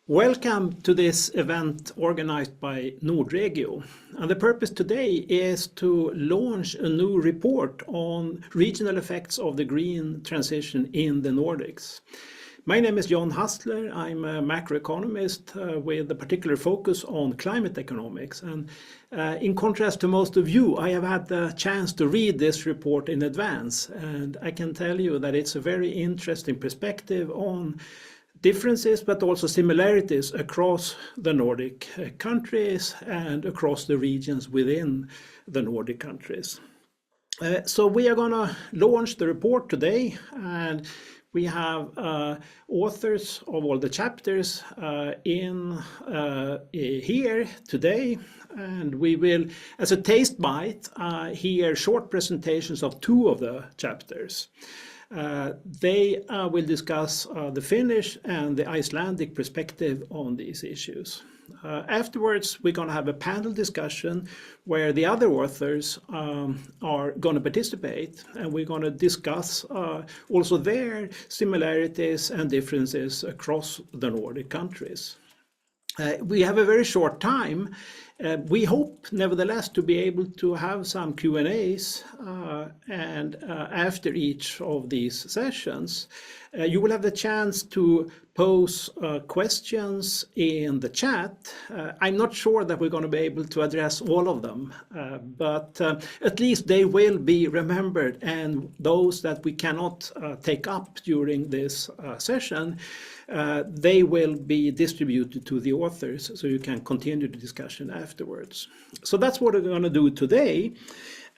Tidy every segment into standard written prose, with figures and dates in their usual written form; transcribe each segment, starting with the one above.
Welcome to this event organized by Nordic Region. And the purpose today is to launch a new report on regional effects of the green transition in the Nordics. My name is John Hustler. I'm a macroeconomist with a particular focus on climate economics. And in contrast to most of you, I have had the chance to read this report in advance. And I can tell you that it's a very interesting perspective on differences but also similarities across the Nordic countries and across the regions within the Nordic countries. So we are going to launch the report today, and we have authors of all the chapters here today, and we will, as a taste bite, hear short presentations of two of the chapters. They will discuss the Finnish and the Icelandic perspective on these issues. Afterwards, we're going to have a panel discussion where the other authors are going to participate, and we're going to discuss also their similarities and differences across the Nordic countries. We have a very short time. We hope, nevertheless, to be able to have some Q&As and after each of these sessions. You will have the chance to pose questions in the chat. I'm not sure that we're going to be able to address all of them, but at least they will be remembered, and those that we cannot take up during this session, they will be distributed to the authors so you can continue the discussion afterwards. So that's what we're going to do today.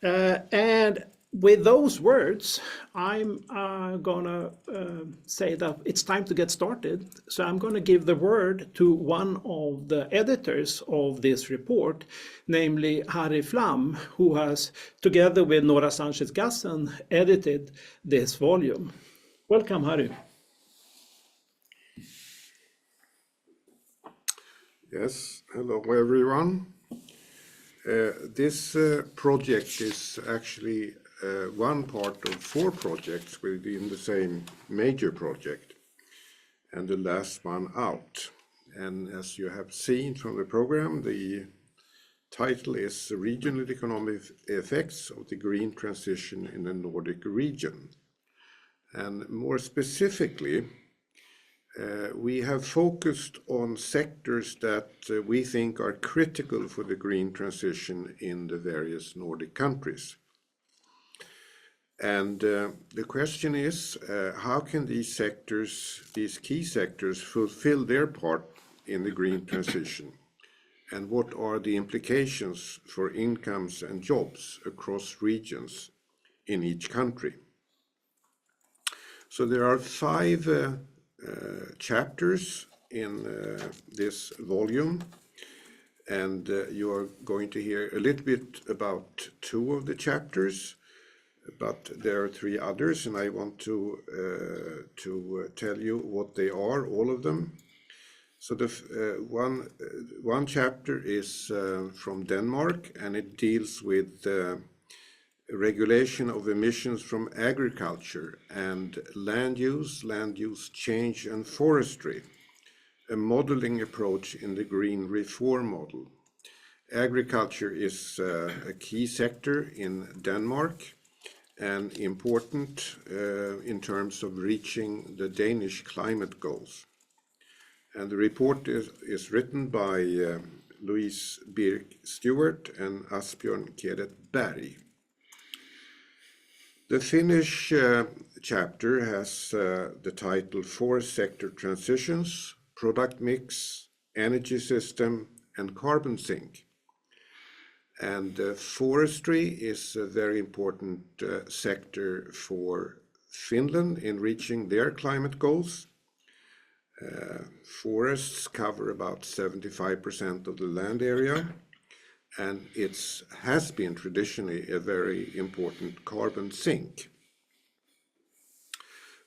And with those words, I'm going to say that it's time to get started. So I'm going to give the word to one of the editors of this report, namely Harry Flam, who has, together with Nora Sanchez-Gasson, edited this volume. Welcome, Harry. Yes, hello everyone. This project is actually one part of four projects within the same major project, and the last one out. And as you have seen from the program, the title is Regional Economic Effects of the Green Transition in the Nordic Region. And more specifically, we have focused on sectors that we think are critical for the green transition in the various Nordic countries. And the question is, how can these sectors, these key sectors, fulfill their part in the green transition? And what are the implications for incomes and jobs across regions in each country? So there are five chapters in this volume, and you are going to hear a little bit about two of the chapters, but there are three others, and I want to tell you what they are, all of them. So the one chapter is from Denmark, and it deals with regulation of emissions from agriculture and land use change and forestry, a modeling approach in the green reform model. Agriculture is a key sector in Denmark and important in terms of reaching the Danish climate goals. And the report is written by Louise Birk Stewart and Asbjørn Keret Berg. The Finnish chapter has the title Forest Sector Transitions, Product Mix, Energy System, and Carbon Sink. And forestry is a very important sector for Finland in reaching their climate goals. Forests cover about 75% of the land area, and it has been traditionally a very important carbon sink.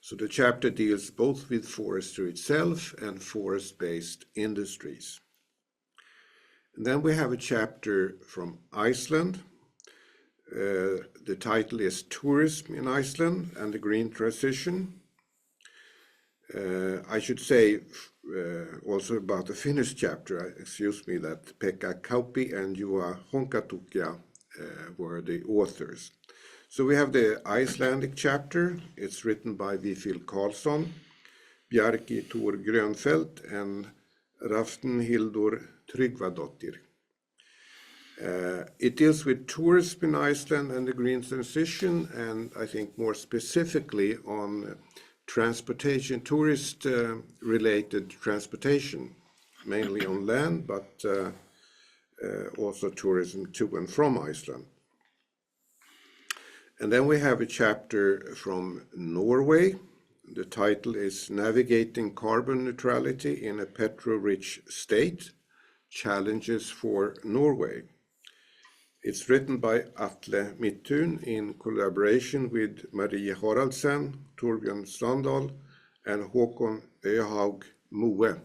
So the chapter deals both with forestry itself and forest-based industries. And then we have a chapter from Iceland. The title is Tourism in Iceland and the Green Transition. I should say also about the Finnish chapter, excuse me, that Pekka Kauppi and Juha Honkatukia were the authors. So we have the Icelandic chapter. It's written by Vifil Karlsson, Bjarki Thor Grönfeldt, and Rafnhildur Tryggvadottir. It deals with tourism in Iceland and the green transition, and I think more specifically on transportation, tourist-related transportation, mainly on land, but also tourism to and from Iceland. And then we have a chapter from Norway. The title is Navigating Carbon Neutrality in a Petro-Rich State, Challenges for Norway. It's written by Atle Midthun in collaboration with Marie Haraldsen, Torbjörn Strandal, and Håkon Øhaug Moe.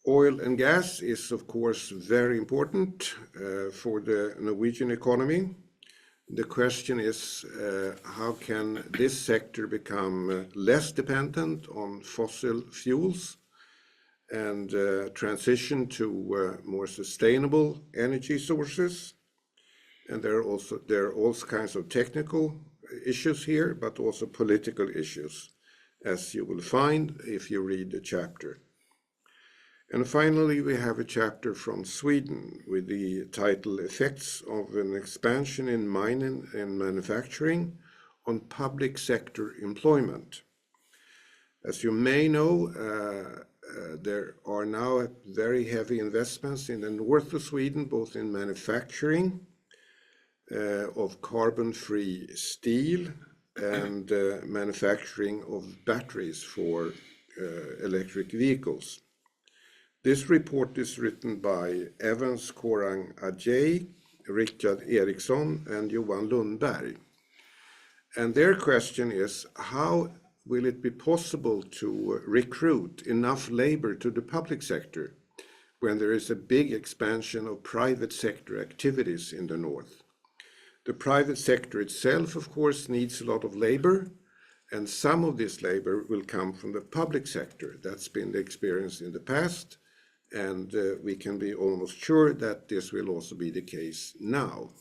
Oil and gas is, of course, very important for the Norwegian economy. The question is, how can this sector become less dependent on fossil fuels and transition to more sustainable energy sources? And there are all kinds of technical issues here, but also political issues, as you will find if you read the chapter. And finally, we have a chapter from Sweden with the title Effects of an Expansion in Mining and Manufacturing on Public Sector Employment. As you may know, there are now very heavy investments in the north of Sweden, both in manufacturing of carbon-free steel and manufacturing of batteries for electric vehicles. This report is written by Evans Korang Ajay, Richard Eriksson, and Johan Lundberg. And their question is, how will it be possible to recruit enough labor to the public sector when there is a big expansion of private sector activities in the north? The private sector itself, of course, needs a lot of labor, and some of this labor will come from the public sector. That's been the experience in the past, and we can be almost sure that this will also be the case now.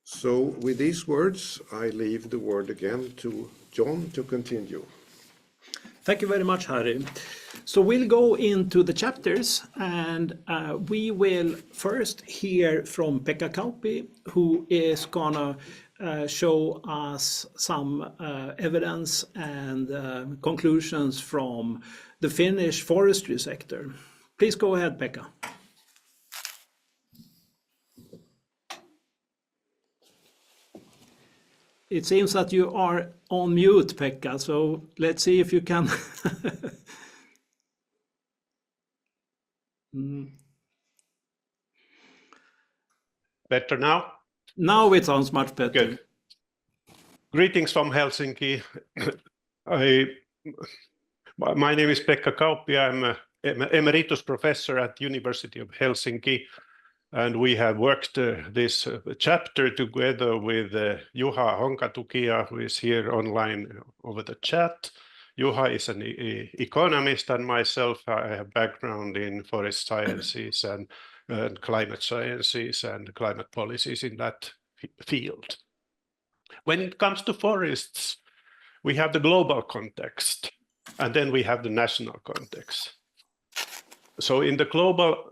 So with these words, I leave the word again to John to continue. Thank you very much, Harry. So we'll go into the chapters, and we will first hear from Pekka Kauppi, who is gonna show us some evidence and conclusions from the Finnish forestry sector. Please go ahead, Pekka. It seems that you are on mute, Pekka, so let's see if you can. Better now? Now it sounds much better. Good. Greetings from Helsinki. My name is Pekka Kauppi. I'm an emeritus professor at the University of Helsinki, and we have worked this chapter together with Juha Honkatukia, who is here online over the chat. Juha is an economist, and myself, I have background in forest sciences and climate sciences and climate policies in that field. When it comes to forests, we have the global context, and then we have the national context. So in the global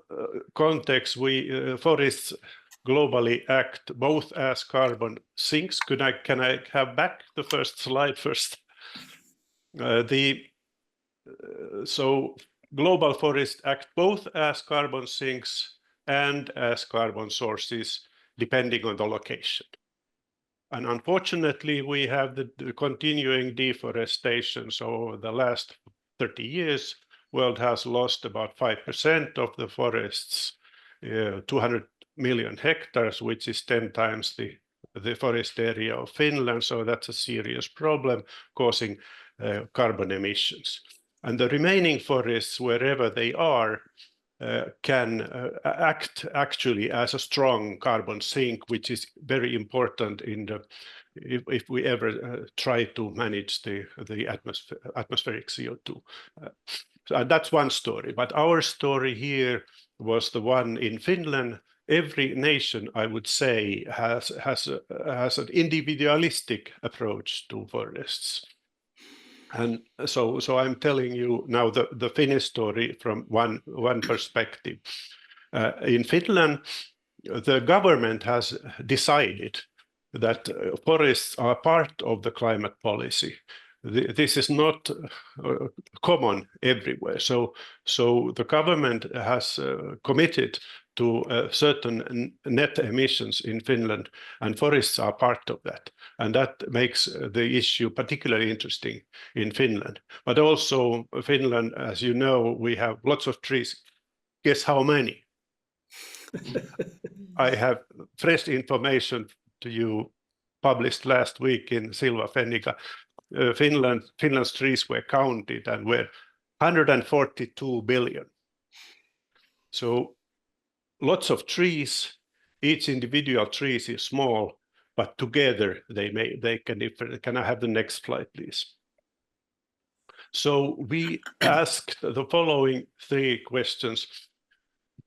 context, forests globally act both as carbon sinks. Can I have back the first slide first? So global forests act both as carbon sinks and as carbon sources, depending on the location. And unfortunately, we have the continuing deforestation. So over the last 30 years, world has lost about 5% of the forests, 200 million hectares, which is 10 times the forest area of Finland. So that's a serious problem causing carbon emissions. And the remaining forests, wherever they are, can act actually as a strong carbon sink, which is very important in if we ever try to manage the atmospheric CO2. So that's one story. But our story here was the one in Finland. Every nation, I would say, has an individualistic approach to forests. And so I'm telling you now the Finnish story from one perspective. In Finland, the government has decided that forests are part of the climate policy. This is not common everywhere. So the government has committed to certain net emissions in Finland, and forests are part of that. And that makes the issue particularly interesting in Finland. But also Finland, as you know, we have lots of trees. Guess how many? I have fresh information to you published last week in Silva Fennica. Finland's trees were counted and were 142 billion. So lots of trees, each individual tree is small, but together they can differ. Can I have the next slide, please? So we asked the following 3 questions.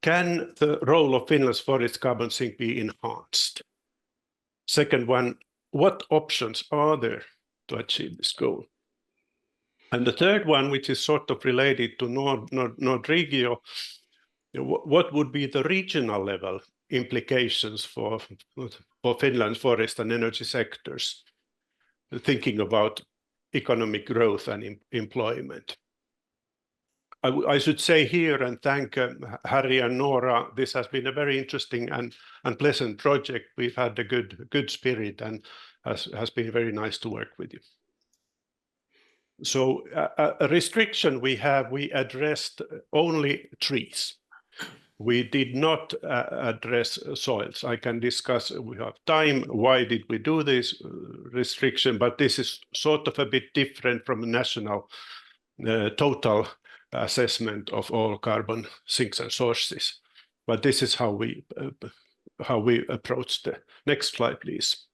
Can the role of Finland's forest carbon sink be enhanced? Second one, what options are there to achieve this goal? And the third one, which is sort of related to Nordic Region, what would be the regional level implications for Finland's forest and energy sectors, thinking about economic growth and employment? I should say here and thank Harry and Nora. This has been a very interesting and pleasant project. We've had a good spirit and has been very nice to work with you. So a restriction we addressed only trees. We did not address soils. I can discuss, we have time, why did we do this restriction, but this is sort of a bit different from the national total assessment of all carbon sinks and sources. But this is how we approach the next slide, please.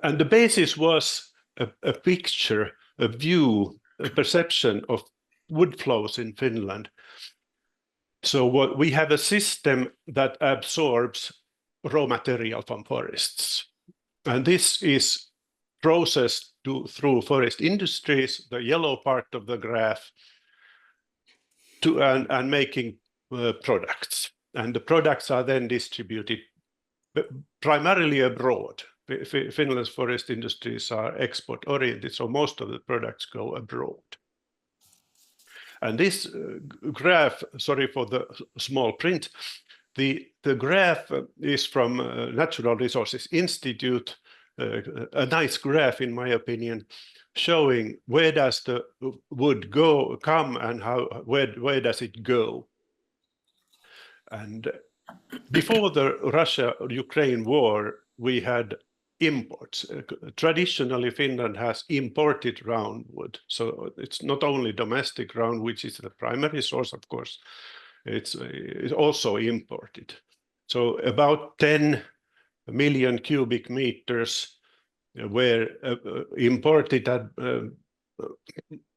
And the basis was a picture, a view, a perception of wood flows in Finland. So what we have a system that absorbs raw material from forests. And this is processed through forest industries, the yellow part of the graph, and making products. And the products are then distributed primarily abroad. Finland's forest industries are export-oriented, so most of the products go abroad. And this graph, sorry for the small print, the graph is from Natural Resources Institute, a nice graph, in my opinion, showing where does the wood come and where does it go. And before the Russia-Ukraine war, we had imports. Traditionally, Finland has imported roundwood. So it's not only domestic round, which is the primary source, of course, it's also imported. So about 10 million cubic meters were imported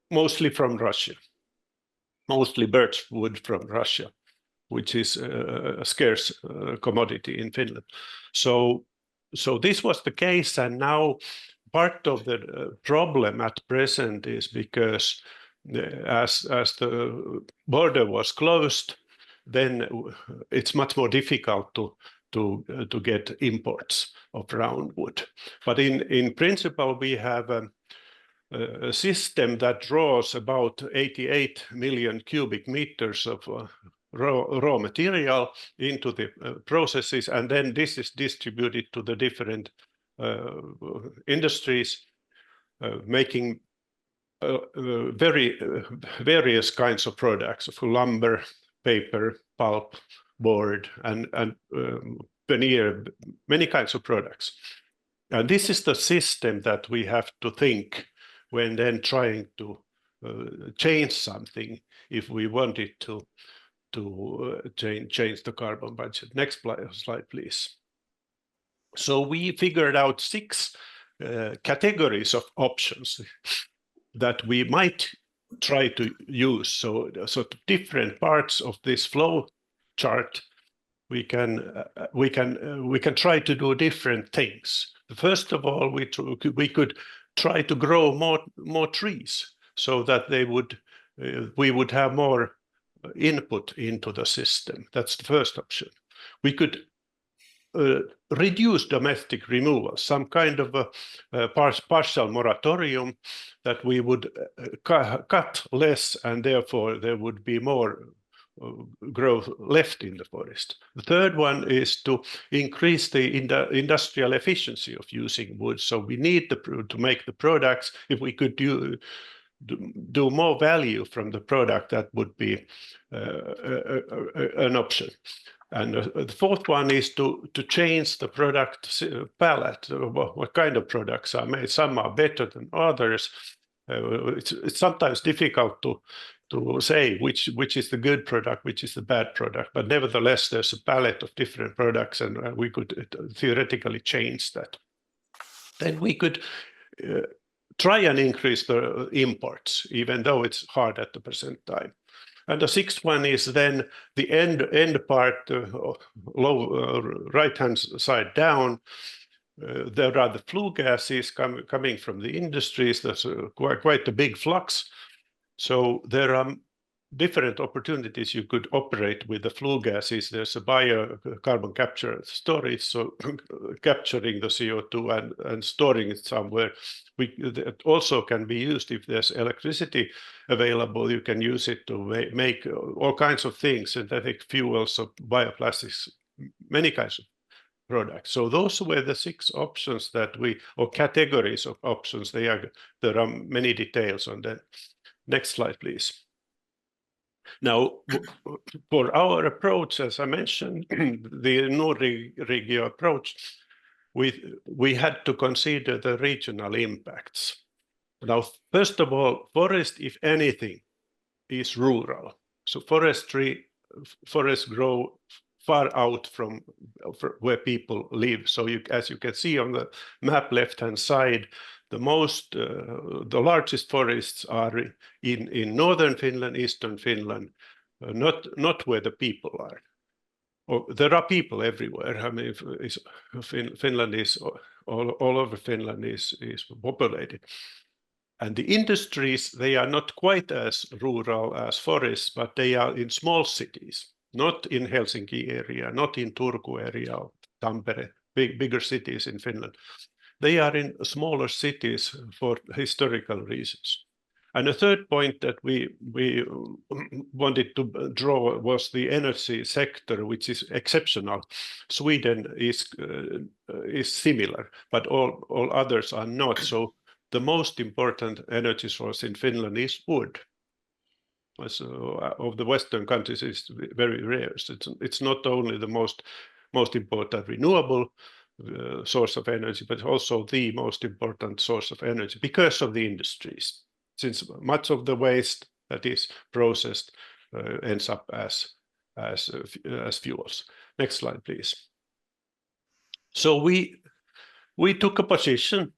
mostly from Russia, mostly birch wood from Russia, which is a scarce commodity in Finland. So this was the case, and now part of the problem at present is because as the border was closed, then it's much more difficult to get imports of roundwood. But in principle, we have a system that draws about 88 million cubic meters of raw material into the processes, and then this is distributed to the different industries, making various kinds of products, for lumber, paper, pulp, board, and veneer, many kinds of products. And this is the system that we have to think when then trying to change something if we wanted to change the carbon budget. Next slide, please. So we figured out 6 categories of options that we might try to use. So different parts of this flow chart, we can try to do different things. First of all, we could try to grow more trees so that we would have more input into the system. That's the first option. We could reduce domestic removal, some kind of a partial moratorium that we would cut less, and therefore there would be more growth left in the forest. The third one is to increase the industrial efficiency of using wood. So we need to make the products. If we could do more value from the product, that would be an option. And the fourth one is to change the product palette. What kind of products are made? Some are better than others. It's sometimes difficult to say which is the good product, which is the bad product. But nevertheless, there's a palette of different products, and we could theoretically change that. Then we could try and increase the imports, even though it's hard at the present time. And the sixth one is then the end part, low right-hand side down. There are the flue gases coming from the industries. There's quite a big flux. So there are different opportunities you could operate with the flue gases. There's a carbon capture storage, so capturing the CO2 and storing it somewhere. It also can be used if there's electricity available. You can use it to make all kinds of things, synthetic fuels, or bioplastics, many kinds of products. So those were the 6 options or categories of options. There are many details on that. Next slide, please. Now, for our approach, as I mentioned, the Nordic Region approach, we had to consider the regional impacts. Now, first of all, forest, if anything, is rural. So forests grow far out from where people live. So as you can see on the map left-hand side, the largest forests are in northern Finland, eastern Finland, not where the people are. There are people everywhere. I mean, Finland is all over Finland is populated. And the industries, they are not quite as rural as forests, but they are in small cities, not in Helsinki area, not in Turku area, Tampere, bigger cities in Finland. They are in smaller cities for historical reasons. And the third point that we wanted to draw was the energy sector, which is exceptional. Sweden is similar, but all others are not. So the most important energy source in Finland is wood. So of the Western countries, it's very rare. So it's not only the most important renewable source of energy, but also the most important source of energy because of the industries, since much of the waste that is processed ends up as fuels. Next slide, please. So we took a position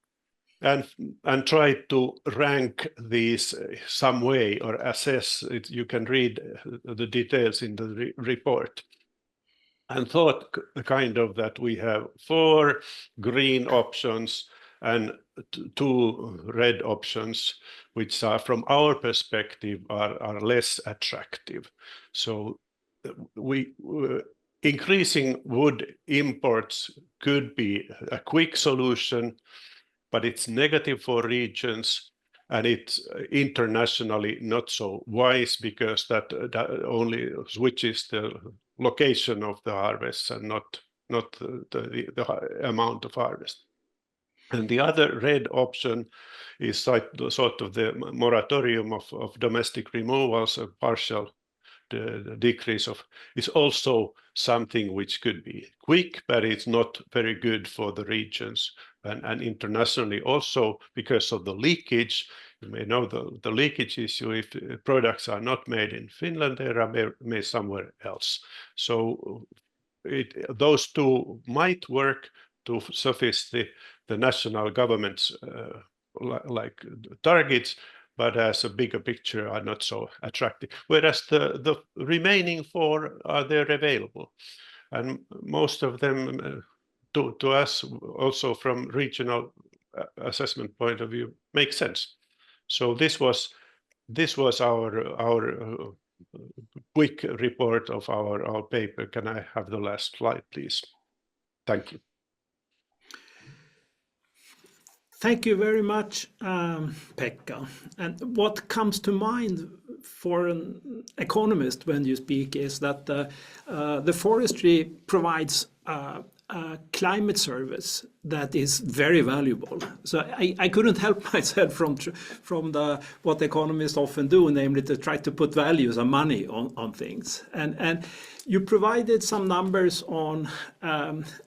and tried to rank these some way or assess it. You can read the details in the report. And thought kind of that we have 4 green options and 2 red options, which are, from our perspective, are less attractive. So increasing wood imports could be a quick solution, but it's negative for regions, and it's internationally not so wise, because that only switches the location of the harvests and not the amount of harvest. And the other red option is sort of the moratorium of domestic removals, a partial decrease is also something which could be quick, but it's not very good for the regions. And internationally also, because of the leakage, you may know the leakage issue. If products are not made in Finland, they are made somewhere else. So those 2 might work to suffice the national government's like targets, but as a bigger picture are not so attractive. Whereas the remaining 4 are there available, and most of them to us also from regional assessment point of view make sense. So this was our quick report of our paper. Can I have the last slide, please? Thank you. Thank you very much, Pekka. And what comes to mind for an economist when you speak is that the forestry provides a climate service that is very valuable. So I couldn't help myself from what economists often do, namely to try to put values and money on things. And you provided some numbers on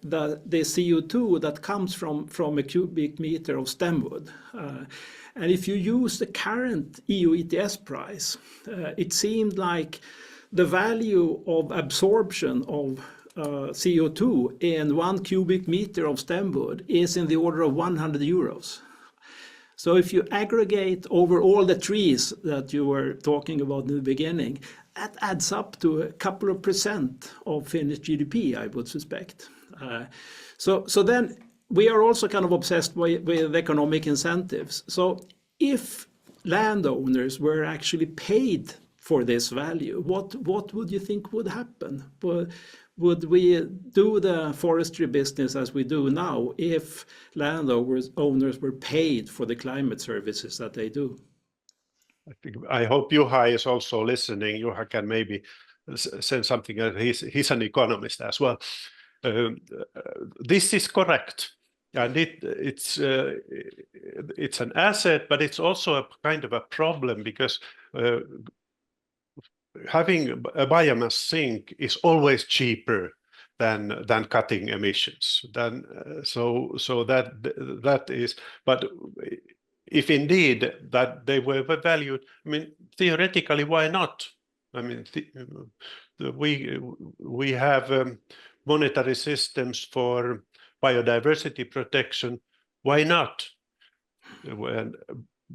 the CO2 that comes from a cubic meter of stem wood. And if you use the current EU ETS price, it seemed like the value of absorption of CO2 in 1 cubic meter of stem wood is in the order of 100 euros. So if you aggregate over all the trees that you were talking about in the beginning, that adds up to a couple of % of Finnish GDP, I would suspect. So then we are also kind of obsessed with economic incentives. So if landowners were actually paid for this value, what would you think would happen? Would we do the forestry business as we do now if landowners were paid for the climate services that they do? I hope Juha is also listening. Juha can maybe say something. He's an economist as well. This is correct, and it's an asset, but it's also a kind of a problem because having a biomass sink is always cheaper than cutting emissions. So that is, but if indeed that they were valued, I mean, theoretically, why not? I mean, we have monetary systems for biodiversity protection. Why not?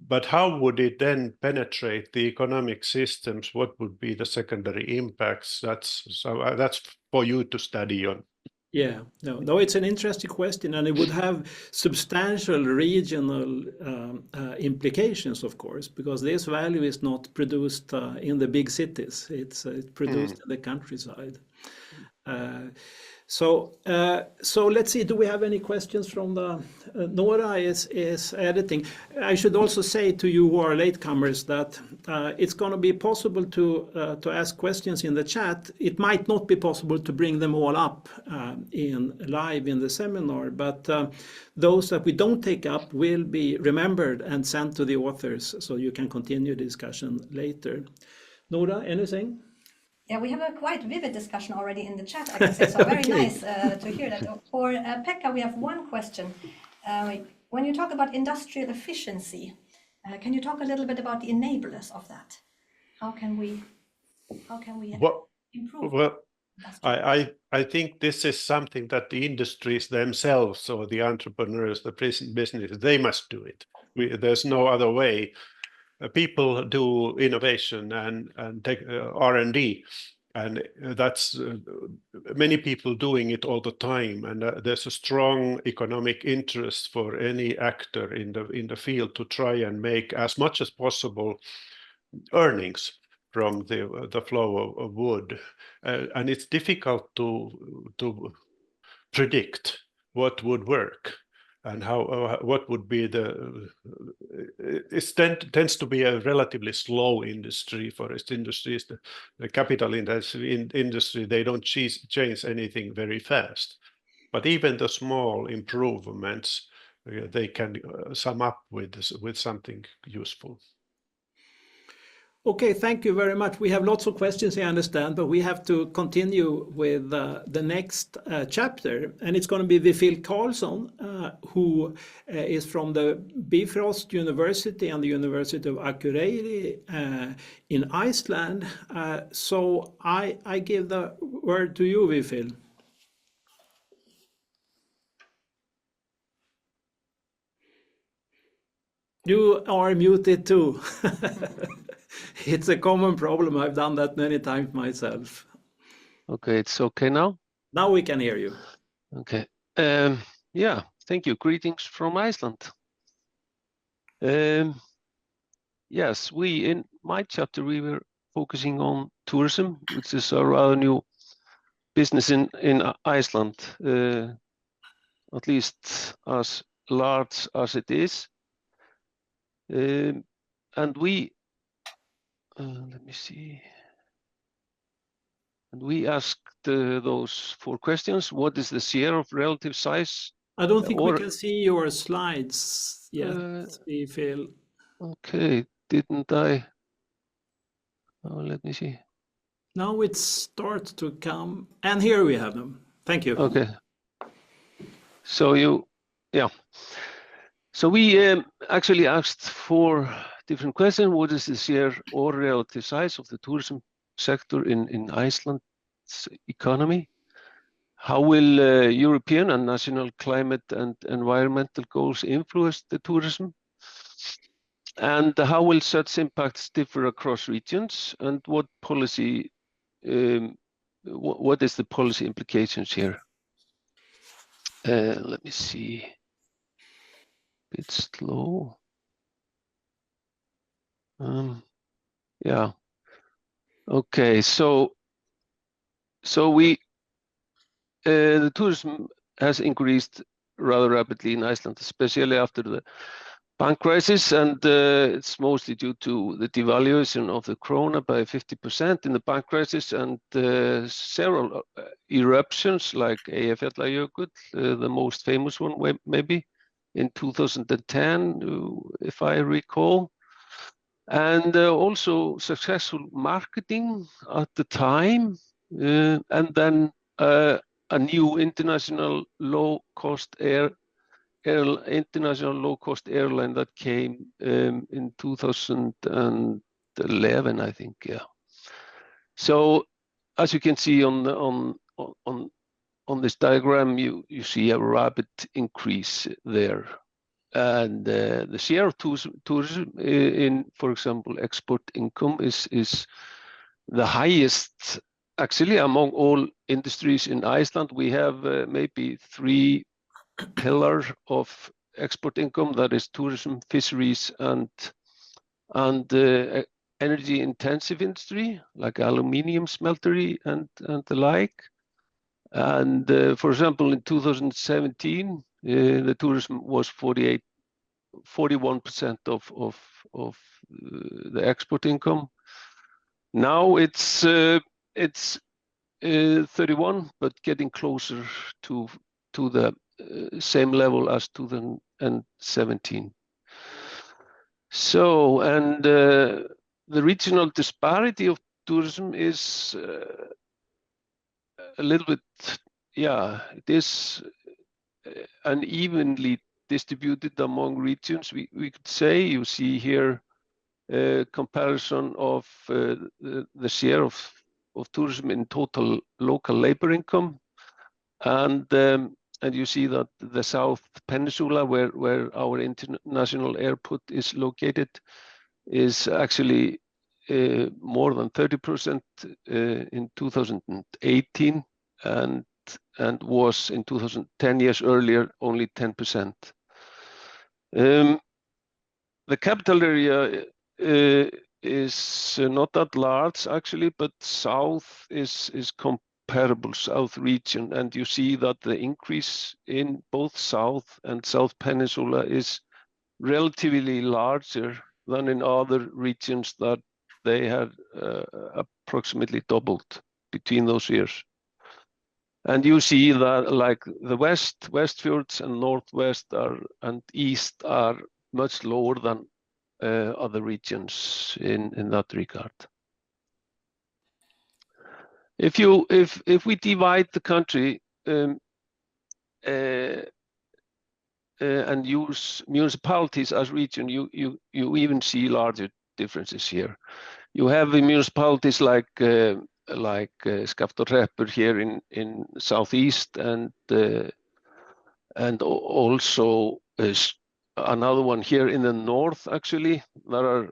But how would it then penetrate the economic systems? What would be the secondary impacts? That's for you to study on. Yeah, no, it's an interesting question, and it would have substantial regional implications, of course, because this value is not produced in the big cities. It's produced in the countryside. So let's see. Do we have any questions from the Nora is editing? I should also say to you who are latecomers that it's going to be possible to ask questions in the chat. It might not be possible to bring them all up live in the seminar, but those that we don't take up will be remembered and sent to the authors, so you can continue the discussion later. Nora, anything? Yeah, we have a quite vivid discussion already in the chat, I can say, so very nice to hear that. For Pekka, we have one question. When you talk about industrial efficiency, can you talk a little bit about the enablers of that? How can we improve? Well, I think this is something that the industries themselves or the entrepreneurs, the business, they must do it. There's no other way. People do innovation and take R&D, and that's many people doing it all the time. And there's a strong economic interest for any actor in the field to try and make as much as possible earnings from the flow of wood, and it's difficult to predict what would work. And what would be it tends to be a relatively slow industry. Forest industries, the capital intensive industry, they don't change anything very fast. But even the small improvements, they can sum up with something useful. Okay, thank you very much. We have lots of questions, I understand, but we have to continue with the next chapter. And it's going to be Vifil Karlsson, who is from the Bifrost University and the University of Akureyri in Iceland. So I give the word to you, Vifil. You are muted too. It's a common problem. I've done that many times myself. Okay, it's okay now? Now we can hear you. Okay. Yeah, thank you. Greetings from Iceland. Yes, in my chapter, we were focusing on tourism, which is a rather new business in Iceland, at least as large as it is. And we, let me see. And we asked those 4 questions. What is the share of relative size? I don't think we Or can see your slides yet, we feel. okay, didn't I? Oh, let me see. Now it starts to come, and here we have them. Thank you. Okay. So yeah. So we actually asked 4 different questions. What is the share or relative size of the tourism sector in Iceland's economy? How will European and national climate and environmental goals influence the tourism? And how will such impacts differ across regions? And what policy, what is the policy implications here? Let me see. Bit slow. Yeah. Okay. So the tourism has increased rather rapidly in Iceland, especially after the bank crisis, and it's mostly due to the devaluation of the krona by 50% in the bank crisis, and several eruptions like Eyjafjallajökull, the most famous one maybe in 2010, if I recall, and also successful marketing at the time, and then a new international low-cost airline that came in 2011, I think. Yeah. So as you can see on this diagram, you see a rapid increase there, and the share of tourism in, for example, export income is the highest actually among all industries in Iceland. We have maybe 3 pillars of export income, that is tourism, fisheries, and energy intensive industry like aluminium smeltery and the like. And for example, in 2017, the tourism was 41% of the export income. Now it's 31, but getting closer to the same level as 2017. So, and the regional disparity of tourism is a little bit, yeah, it is unevenly distributed among regions. We could say, you see here comparison of the share of tourism in total local labor income, and you see that the South Peninsula, where our international airport is located, is actually more than 30% in 2018, and was in 2010 years earlier only 10%. The capital area is not that large actually, but south is comparable, South region, and you see that the increase in both South and South Peninsula is relatively larger than in other regions that they had approximately doubled between those years. And you see that like the west fjords and northwest and east are much lower than other regions in that regard. If we divide the country and use municipalities as region, you even see larger differences here. You have municipalities like Skaftárhreppur here in southeast, and also another one here in the north, actually. There are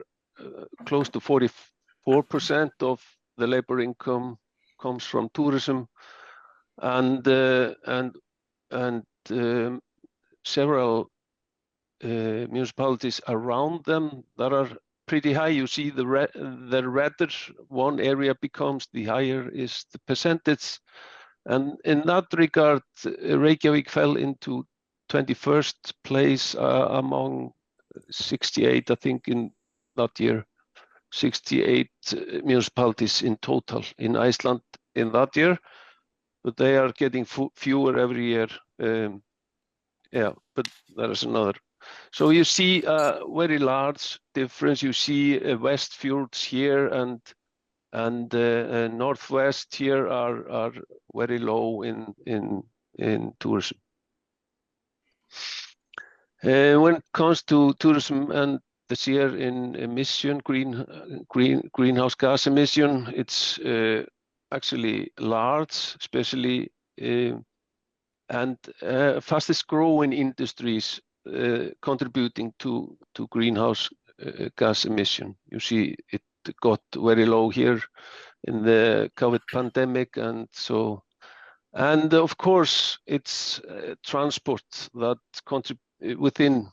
close to 44% of the labor income comes from tourism, and several municipalities around them that are pretty high. You see the redder one area becomes, the higher is the percentage. And in that regard, Reykjavik fell into 21st place among 68, I think, in that year, 68 municipalities in total in Iceland in that year, but they are getting fewer every year. Yeah, but there is another. So you see a very large difference. You see Westfjords here and Northwest here are very low in tourism. When it comes to tourism and the share in emission, greenhouse gas emission, it's actually large, especially and fastest growing industries contributing to greenhouse gas emission. You see it got very low here in the COVID pandemic, and so, and of course it's transport that within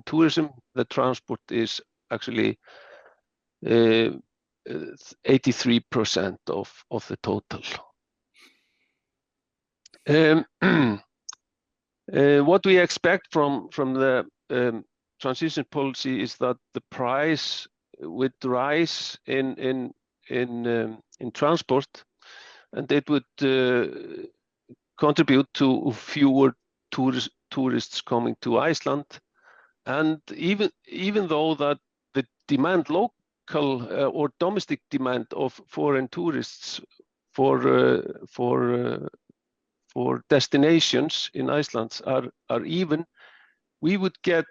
tourism. The transport is actually 83% of the total. What we expect from the transition policy is that the price would rise in transport, and it would contribute to fewer tourists coming to Iceland. And even though that the demand, local or domestic demand of foreign tourists for destinations in Iceland are even, we would get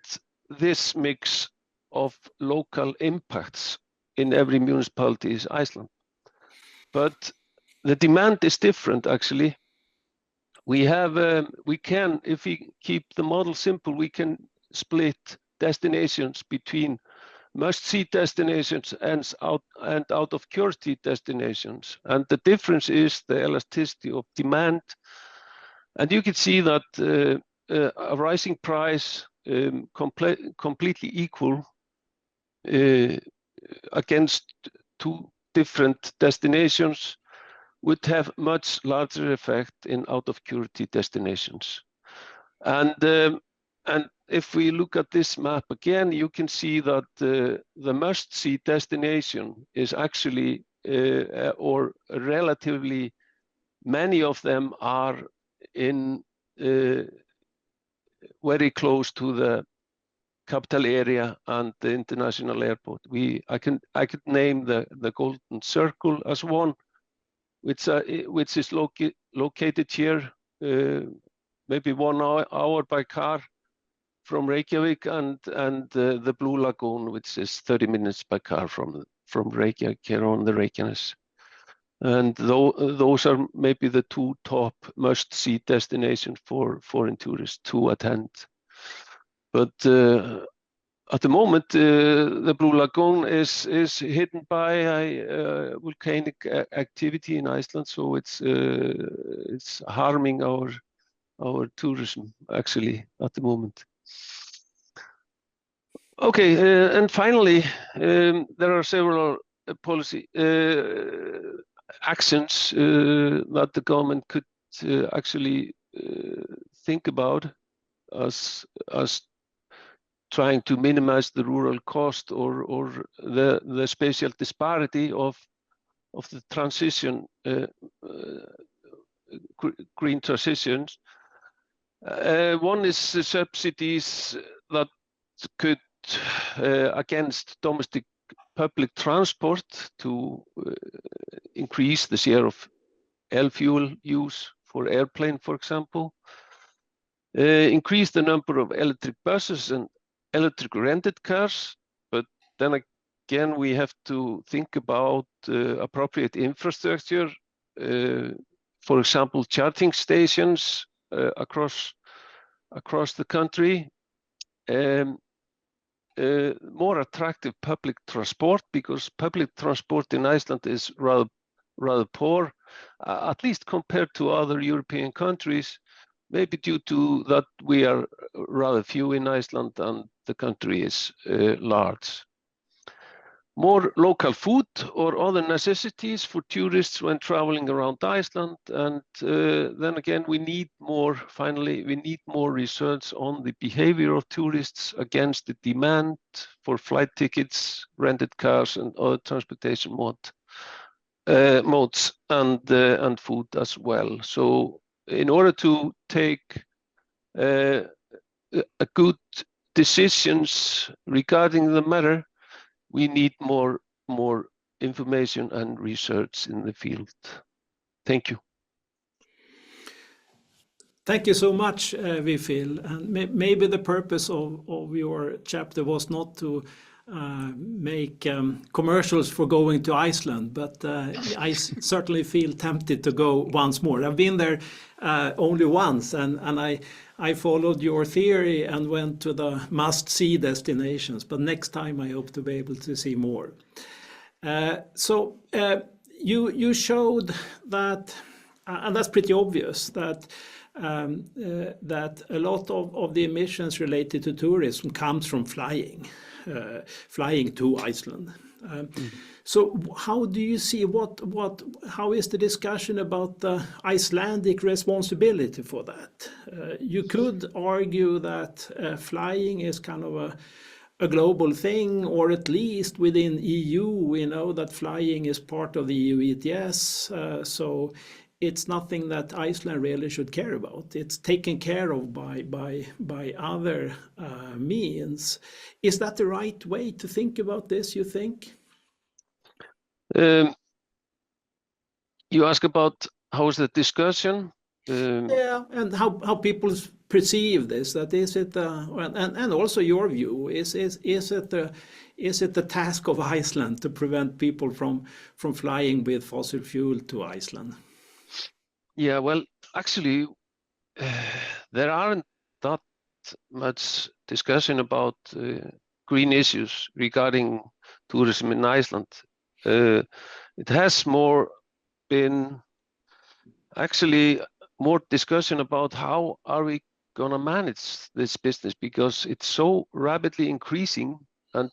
this mix of local impacts in every municipality in Iceland. But the demand is different, actually. We can, if we keep the model simple, we can split destinations between must-see destinations and out of curiosity destinations. And the difference is the elasticity of demand. And you can see that a rising price completely equal against two different destinations would have much larger effect in out of curiosity destinations. And if we look at this map again, you can see that the must-see destination is actually, or relatively many of them are in very close to the capital area and the international airport. I could name the Golden Circle as one, which is located here, maybe 1 hour by car from Reykjavik, and the Blue Lagoon, which is 30 minutes by car from Reykjavik here on the Reykjanes. And those are maybe the two top must-see destinations for foreign tourists to attend. But at the moment, the Blue Lagoon is hidden by volcanic activity in Iceland, so it's harming our tourism actually at the moment. Okay, and finally, there are several policy actions that the government could actually think about as trying to minimize the rural cost or the spatial disparity of the transition, green transitions. One is the subsidies that could against domestic public transport to increase the share of fuel use for airplane, for example. Increase the number of electric buses and electric rented cars, but then again we have to think about appropriate infrastructure, for example charging stations across the country. more attractive public transport, because public transport in Iceland is rather poor, at least compared to other European countries, maybe due to that we are rather few in Iceland and the country is large. More local food or other necessities for tourists when traveling around Iceland. And then again, we need more research on the behavior of tourists against the demand for flight tickets, rented cars, and other transportation modes, and food as well. So in order to take a good decisions regarding the matter, we need more information and research in the field. Thank you. Thank you so much, Vifil. And maybe the purpose of your chapter was not to make commercials for going to Iceland, but I certainly feel tempted to go once more. I've been there only once, and I followed your theory and went to the must-see destinations, but next time I hope to be able to see more. So you showed that, and that's pretty obvious, that a lot of the emissions related to tourism comes from flying to Iceland. So how do you see how is the discussion about the Icelandic responsibility for that? You could argue that flying is kind of a global thing, or at least within EU, we know that flying is part of the EU ETS, so it's nothing that Iceland really should care about. It's taken care of by other means. Is that the right way to think about this, you think? You ask about how is the discussion? Yeah, and how people perceive this. That is it, and also your view. Is it the task of Iceland to prevent people from flying with fossil fuel to Iceland? Yeah, well, actually, there aren't that much discussion about green issues regarding tourism in Iceland. It has been more discussion about how are we gonna manage this business, because it's so rapidly increasing and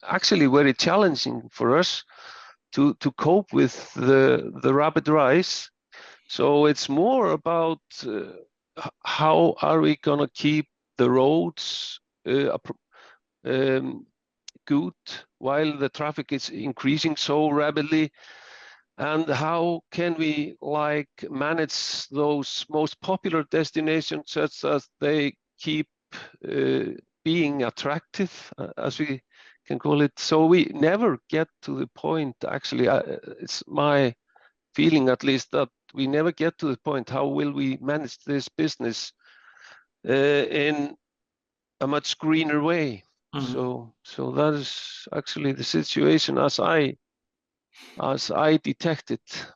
actually very challenging for us to cope with the rapid rise. So it's more about how are we gonna keep the roads good while the traffic is increasing so rapidly, and how can we manage those most popular destinations such as they keep being attractive, as we can call it. So we never get to the point, actually, it's my feeling at least, that we never get to the point how will we manage this business in a much greener way. So that is actually the situation as I detect it.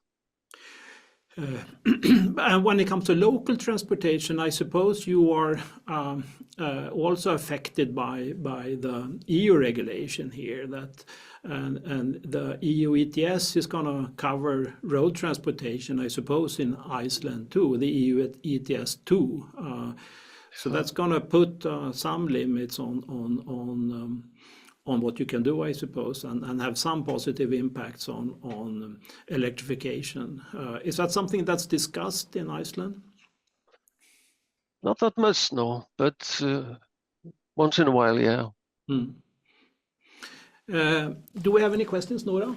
And when it comes to local transportation, I suppose you are also affected by the EU regulation here, that and the EU ETS is going to cover road transportation, I suppose, in Iceland too, the EU ETS too. So that's going to put some limits on what you can do, I suppose, and have some positive impacts on electrification. Is that something that's discussed in Iceland? Not that much, no, but once in a while, yeah. Do we have any questions, Nora?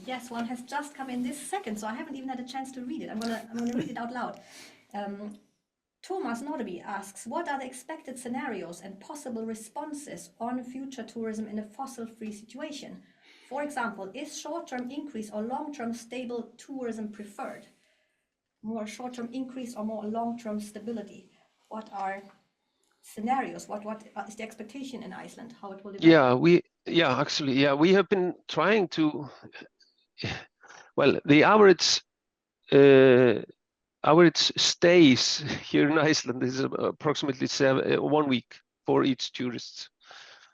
Yes, one has just come in this second, so I haven't even had a chance to read it. I'm gonna read it out loud. Thomas Nordeby asks, what are the expected scenarios and possible responses on future tourism in a fossil-free situation? For example, is short-term increase or long-term stable tourism preferred? More short-term increase or more long-term stability? What are scenarios? What is the expectation in Iceland? How it will develop? We have been trying to. Well, the average stays here in Iceland is approximately 1 week. for each tourist.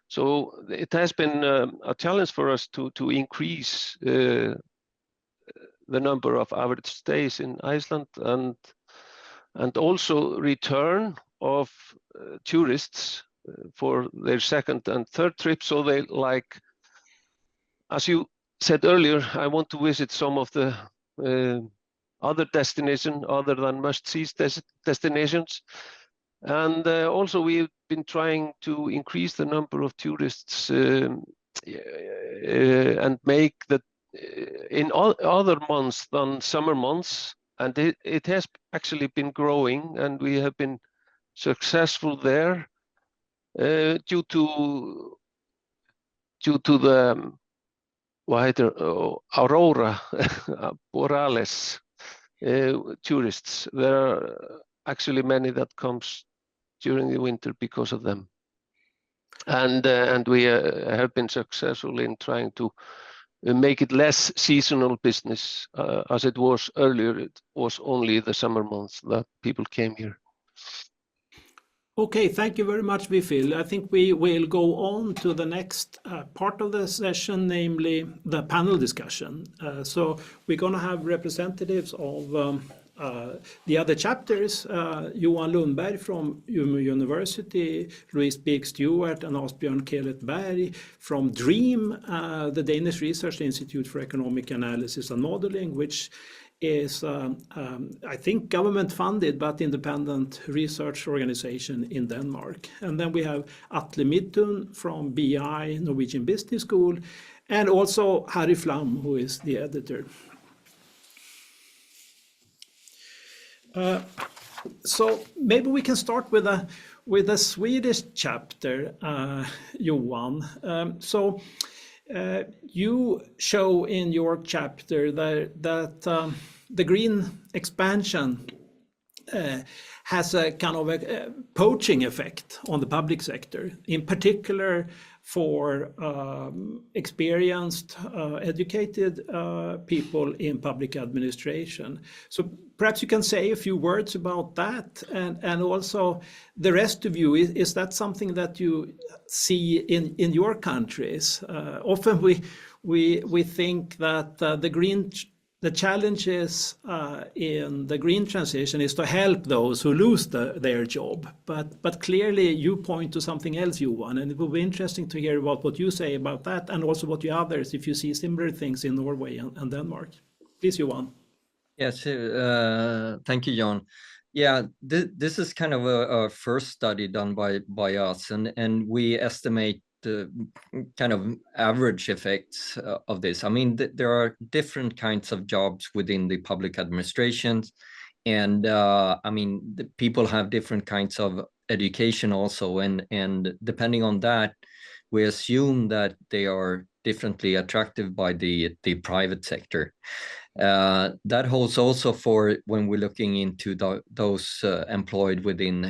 So it has been a challenge for us to increase the number of average stays in Iceland, and also return of tourists for their second and third trip. So they, like, as you said earlier, I want to visit some of the other destinations other than must-see destinations. And also we've been trying to increase the number of tourists and make that in other months than summer months. And it has actually been growing, and we have been successful there due to the wider aurora borealis tourists. There are actually many that comes during the winter because of them, and we have been successful in trying to make it less seasonal business, as it was earlier. It was only the summer months that people came here. Okay, thank you very much, Vifil. I think we will go on to the next part of the session, namely the panel discussion. So we're going to have representatives of the other chapters, Johan Lundberg from Umeå University, Louise Birk Stewart and Asbjørn Kelet Berg from DREAM, the Danish Research Institute for Economic Analysis and Modeling, which is, I think, government-funded but independent research organization in Denmark. And then we have Atle Midtun from BI, Norwegian Business School, and also Harry Flam, who is the editor. So maybe we can start with a Swedish chapter, Johan. So you show in your chapter that the green expansion has a kind of a poaching effect on the public sector, in particular for experienced, educated people in public administration. So perhaps you can say a few words about that, and also the rest of you, is that something that you see in your countries? Often we think that the challenges in the green transition is to help those who lose their job. But clearly you point to something else, Johan, and it will be interesting to hear about what you say about that, and also what you others, if you see similar things in Norway and Denmark. Please, Johan. Yes, thank you, John. Yeah, this is kind of a first study done by us, and we estimate the kind of average effects of this. I mean, there are different kinds of jobs within the public administrations, and I mean, the people have different kinds of education also, and depending on that, we assume that they are differently attractive by the private sector. That holds also for when we're looking into those employed within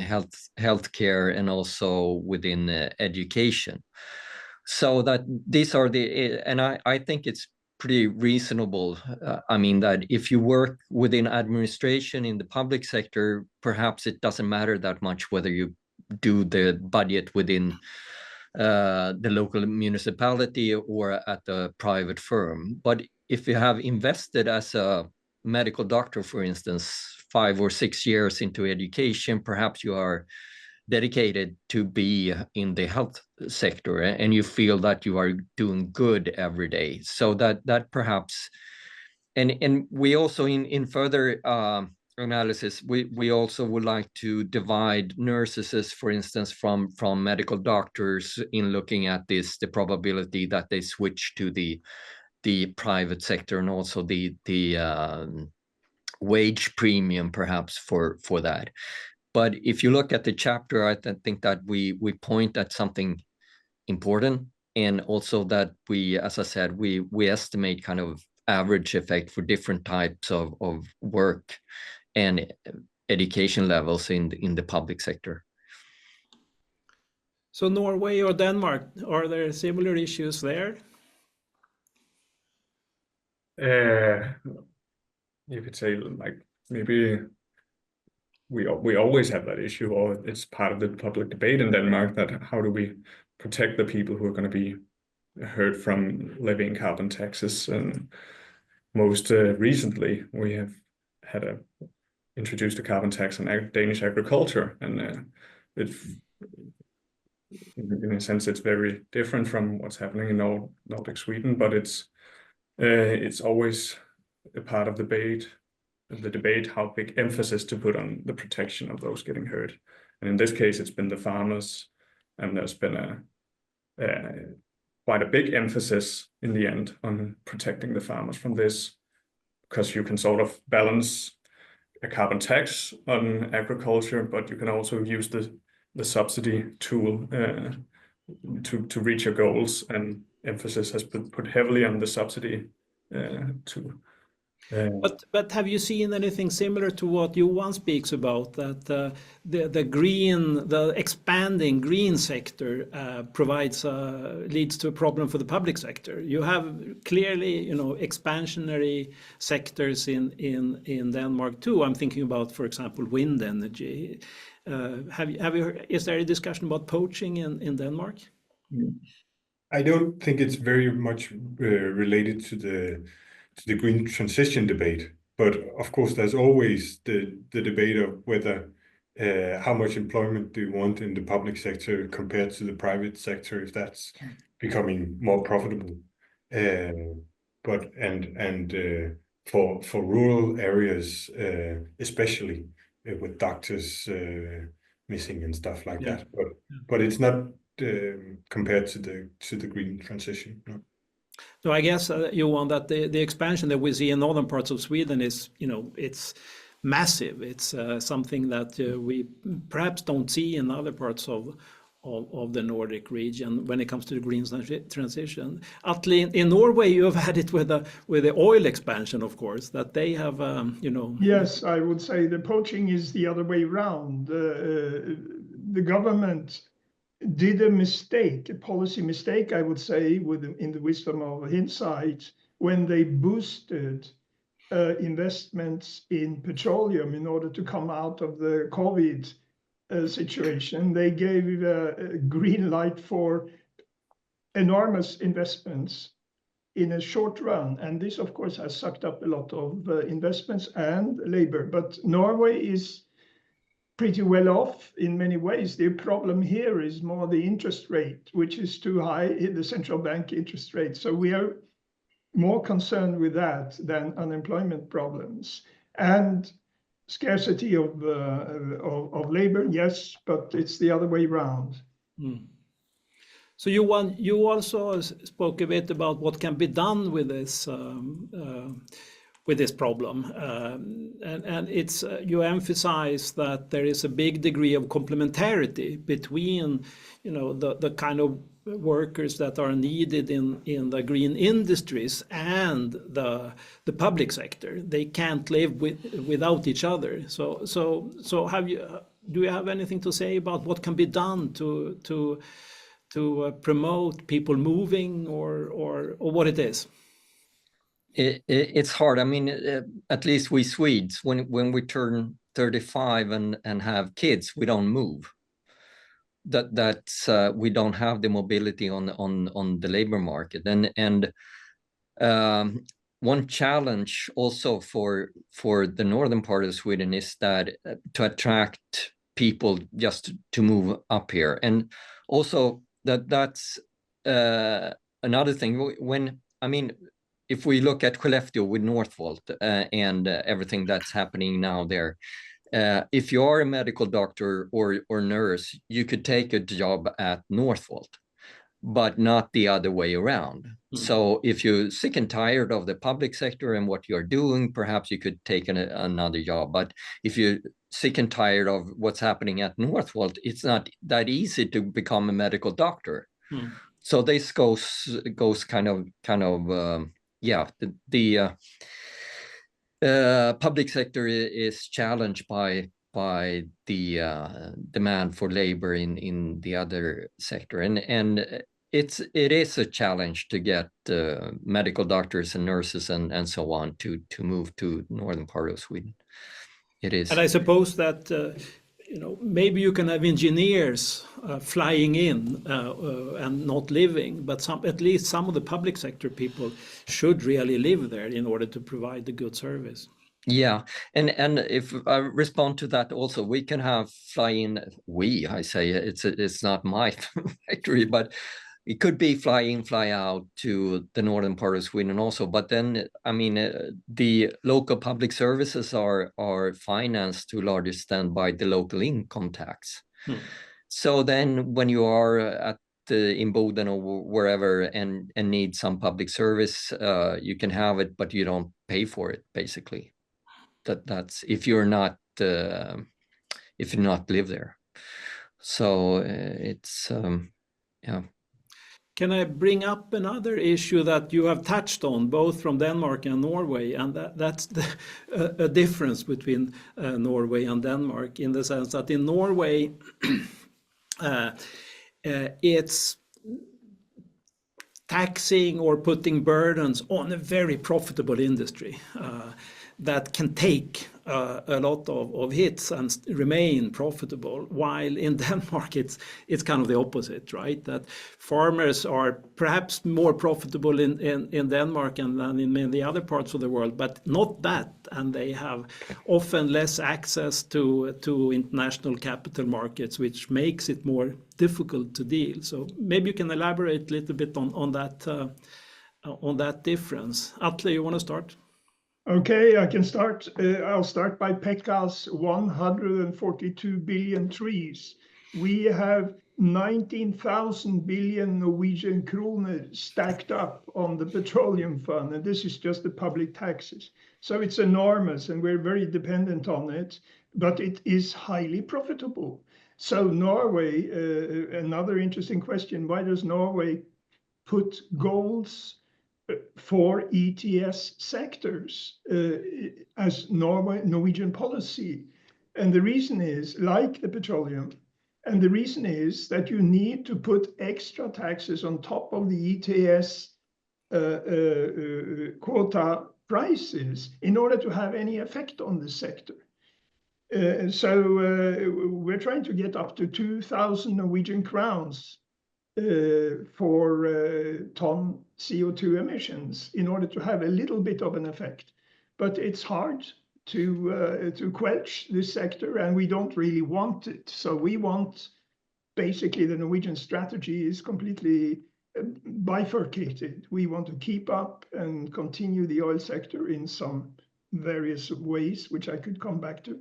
healthcare and also within education. So that these are and I think it's pretty reasonable. I mean, that if you work within administration in the public sector, perhaps it doesn't matter that much whether you do the budget within the local municipality or at the private firm. But if you have invested as a medical doctor, for instance, 5 or 6 years into education, perhaps you are dedicated to be in the health sector and you feel that you are doing good every day. So that perhaps, and we also in further analysis, we also would like to divide nurses, for instance, from medical doctors in looking at this, the probability that they switch to the private sector, and also the wage premium perhaps for that. But if you look at the chapter, I think that we point at something important, and also that we, as I said, we estimate kind of average effect for different types of work and education levels in the public sector. So Norway or Denmark, are there similar issues there? You could say, like, maybe we always have that issue, or it's part of the public debate in Denmark, that how do we protect the people who are going to be hurt from levying carbon taxes. And most recently, we have introduced a carbon tax on Danish agriculture, and in a sense, it's very different from what's happening in Nordic Sweden, but it's always a part of the debate how big emphasis to put on the protection of those getting hurt. And in this case, it's been the farmers, and there's been quite a big emphasis in the end on protecting the farmers from this, because you can sort of balance a carbon tax on agriculture, but you can also use the subsidy tool to reach your goals, and emphasis has been put heavily on the subsidy tool. But have you seen anything similar to what Johan speaks about, that the expanding green sector leads to a problem for the public sector? You have clearly, expansionary sectors in Denmark too. I'm thinking about, for example, wind energy. Is there a discussion about poaching in Denmark? I don't think it's very much related to the green transition debate, but of course there's always the debate of whether how much employment do you want in the public sector compared to the private sector, if that's becoming more profitable. But for rural areas, especially with doctors missing and stuff like that. But it's not compared to the green transition. No. So I guess, Johan, that the expansion that we see in northern parts of Sweden is, it's massive. It's something that we perhaps don't see in other parts of the Nordic region when it comes to the green transition. Atle, in Norway, you have had it with the oil expansion, of course, that they have, Yes, I would say the poaching is the other way around. The government did a mistake, a policy mistake, I would say, in the wisdom of hindsight, when they boosted investments in petroleum in order to come out of the COVID situation. They gave a green light for enormous investments in a short run. And this, of course, has sucked up a lot of investments and labor. But Norway is pretty well off in many ways. The problem here is more the interest rate, which is too high, the central bank interest rate. So we are more concerned with that than unemployment problems. And scarcity of labor, yes, but it's the other way around. So you also spoke a bit about what can be done with this problem, and it's you emphasize that there is a big degree of complementarity between the kind of workers that are needed in the green industries and the public sector. They can't live without each other. So do you have anything to say about what can be done to promote people moving, or what it is? It's hard. I mean, at least we Swedes, when we turn 35 and have kids, we don't move. That's we don't have the mobility on the labor market, and one challenge also for the northern part of Sweden is that to attract people just to move up here, and also that's another thing. If we look at Skellefteå with Northvolt and everything that's happening now there, if you are a medical doctor or nurse, you could take a job at Northvolt, but not the other way around. So if you're sick and tired of the public sector and what you're doing, perhaps you could take another job. But if you're sick and tired of what's happening at Northvolt, it's not that easy to become a medical doctor. So this goes kind of the public sector is challenged by the demand for labor in the other sector, and it is a challenge to get medical doctors and nurses and so on to move to northern part of Sweden. it is. And I suppose that maybe you can have engineers flying in and not living, but at least some of the public sector people should really live there in order to provide the good service. Yeah, and if I respond to that also, we can have fly-in. I say it's not my factory, but it could be fly in, fly out to the northern part of Sweden also. But then, I mean, the local public services are financed to a large extent by the local income tax. So then, when you are at in Boden or wherever and need some public service, you can have it, but you don't pay for it, basically. That's if you're not live there. So it's yeah. Can I bring up another issue that you have touched on, both from Denmark and Norway, and that's a difference between Norway and Denmark, in the sense that in Norway it's taxing or putting burdens on a very profitable industry that can take a lot of hits and remain profitable, while in Denmark it's kind of the opposite, right? That farmers are perhaps more profitable in Denmark than in many other parts of the world, but not that, and they have often less access to international capital markets, which makes it more difficult to deal. So maybe you can elaborate a little bit on that difference. Atle, you want to start? Okay, I can start. I'll start by Pekka's 142 billion trees. We have 19,000 billion Norwegian kroner stacked up on the petroleum fund, and this is just the public taxes. So it's enormous, and we're very dependent on it, but it is highly profitable. So Norway, another interesting question, why does Norway put goals for ETS sectors as Norwegian policy? And the reason is, like the petroleum, and the reason is that you need to put extra taxes on top of the ETS quota prices in order to have any effect on the sector. So we're trying to get up to 2,000 Norwegian crowns for ton CO2 emissions in order to have a little bit of an effect. But it's hard to quench this sector, and we don't really want it. So we want, basically, the Norwegian strategy is completely bifurcated. We want to keep up and continue the oil sector in some various ways, which I could come back to.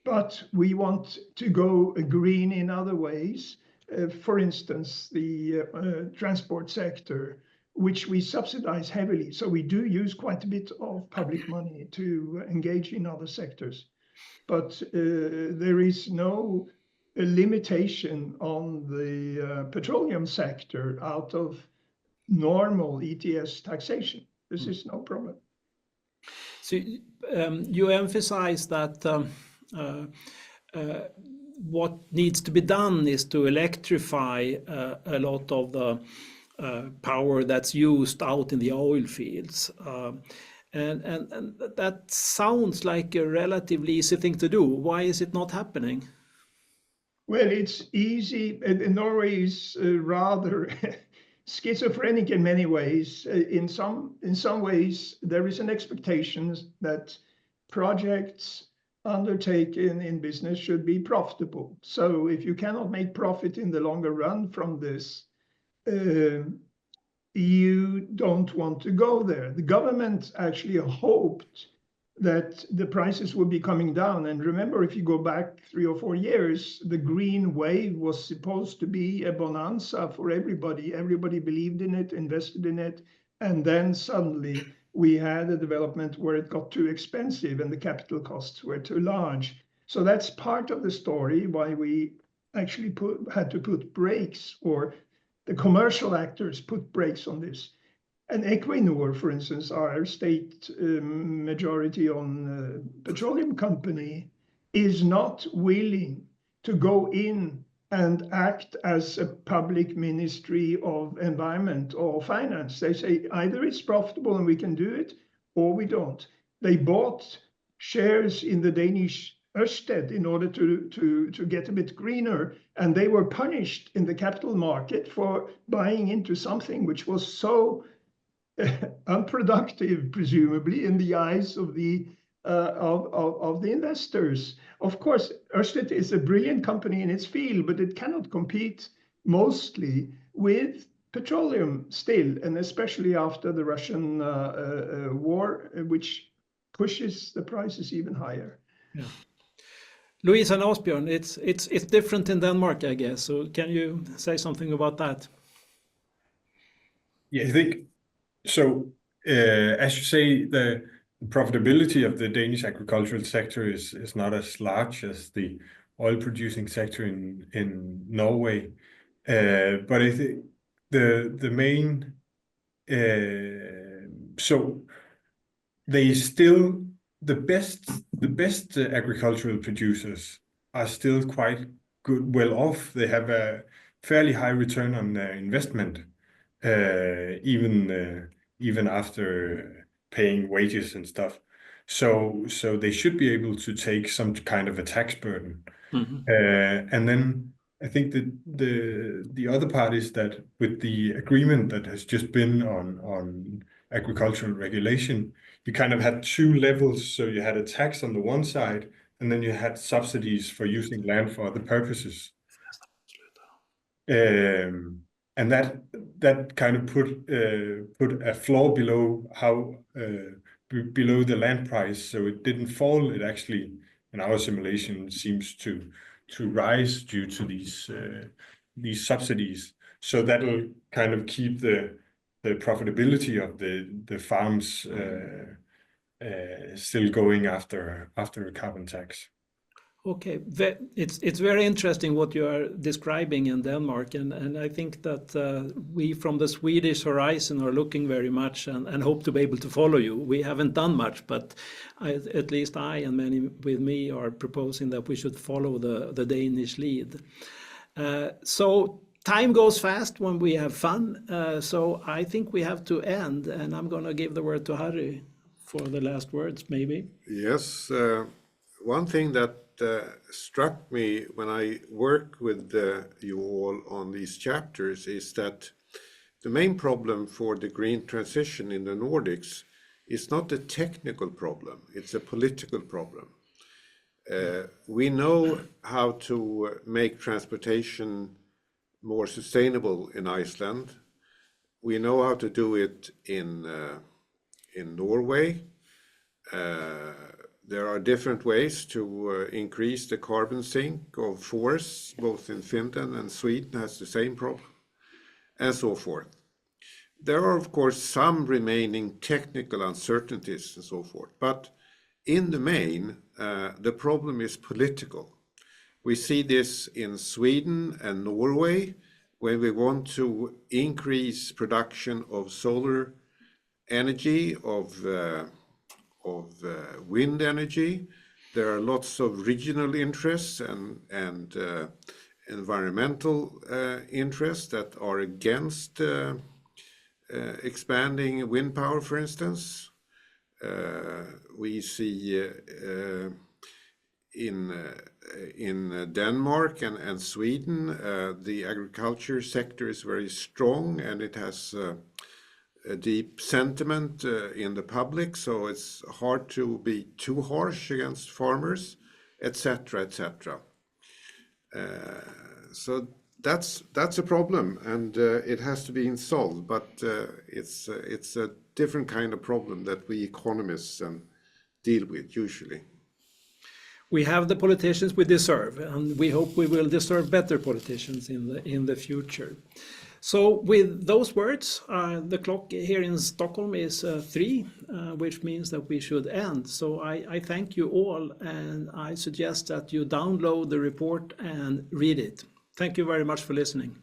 But we want to go green in other ways. For instance, the transport sector, which we subsidize heavily. So we do use quite a bit of public money to engage in other sectors. But there is no limitation on the petroleum sector out of normal ETS taxation. This is no problem. So you emphasize that what needs to be done is to electrify a lot of the power that's used out in the oil fields. And that sounds like a relatively easy thing to do. Why is it not happening? Well, it's easy. Norway is rather schizophrenic in many ways. In some ways, there is an expectation that projects undertaken in business should be profitable. So if you cannot make profit in the longer run from this, you don't want to go there. The government actually hoped that the prices would be coming down. And remember, if you go back 3 or 4 years, the green wave was supposed to be a bonanza for everybody. Everybody believed in it, invested in it, and then suddenly we had a development where it got too expensive and the capital costs were too large. So that's part of the story why we actually had to put brakes, or the commercial actors put brakes on this. And Equinor, for instance, our state majority-owned petroleum company, is not willing to go in and act as a public ministry of environment or finance. They say either it's profitable and we can do it, or we don't. They bought shares in the Danish Ørsted in order to get a bit greener, and they were punished in the capital market for buying into something which was so unproductive, presumably, in the eyes of the investors. Of course, Ørsted is a brilliant company in its field, but it cannot compete mostly with petroleum still, and especially after the Russian war, which pushes the prices even higher. Yeah. Louise and Asbjørn, it's different in Denmark, I guess. So can you say something about that? Yeah, I think so. As you say, the profitability of the Danish agricultural sector is not as large as the oil-producing sector in Norway. But I think the main so they still the best agricultural producers are still quite well off. They have a fairly high return on their investment, even after paying wages and stuff. So they should be able to take some kind of a tax burden. And then I think that the other part is that with the agreement that has just been on agricultural regulation, you kind of had two levels. So you had a tax on the one side, and then you had subsidies for using land for other purposes. And that kind of put a floor below below the land price, so it didn't fall. It actually, in our simulation, seems to rise due to these subsidies. So that'll kind of keep the profitability of the farms still going after a carbon tax. Okay, it's very interesting what you are describing in Denmark, and I think that we from the Swedish horizon are looking very much and hope to be able to follow you. We haven't done much, but at least I and many with me are proposing that we should follow the Danish lead. So time goes fast when we have fun, so I think we have to end, and I'm going to give the word to Harry for the last words, maybe. Yes, one thing that struck me when I work with you all on these chapters is that the main problem for the green transition in the Nordics is not a technical problem, it's a political problem. We know how to make transportation more sustainable in Iceland. We know how to do it in Norway. There are different ways to increase the carbon sink of forests, both in Finland and Sweden has the same problem, and so forth. There are, of course, some remaining technical uncertainties and so forth, but in the main, the problem is political. We see this in Sweden and Norway, when we want to increase production of solar energy, of wind energy. There are lots of regional interests and environmental interests that are against expanding wind power, for instance. We see in Denmark and Sweden, the agriculture sector is very strong, and it has a deep sentiment in the public, so it's hard to be too harsh against farmers, etc., etc. So that's a problem, and it has to be solved. But it's a different kind of problem that we economists deal with usually. We have the politicians we deserve, and we hope we will deserve better politicians in the future. So with those words, the clock here in Stockholm is 3, which means that we should end. So I thank you all, and I suggest that you download the report and read it. Thank you very much for listening.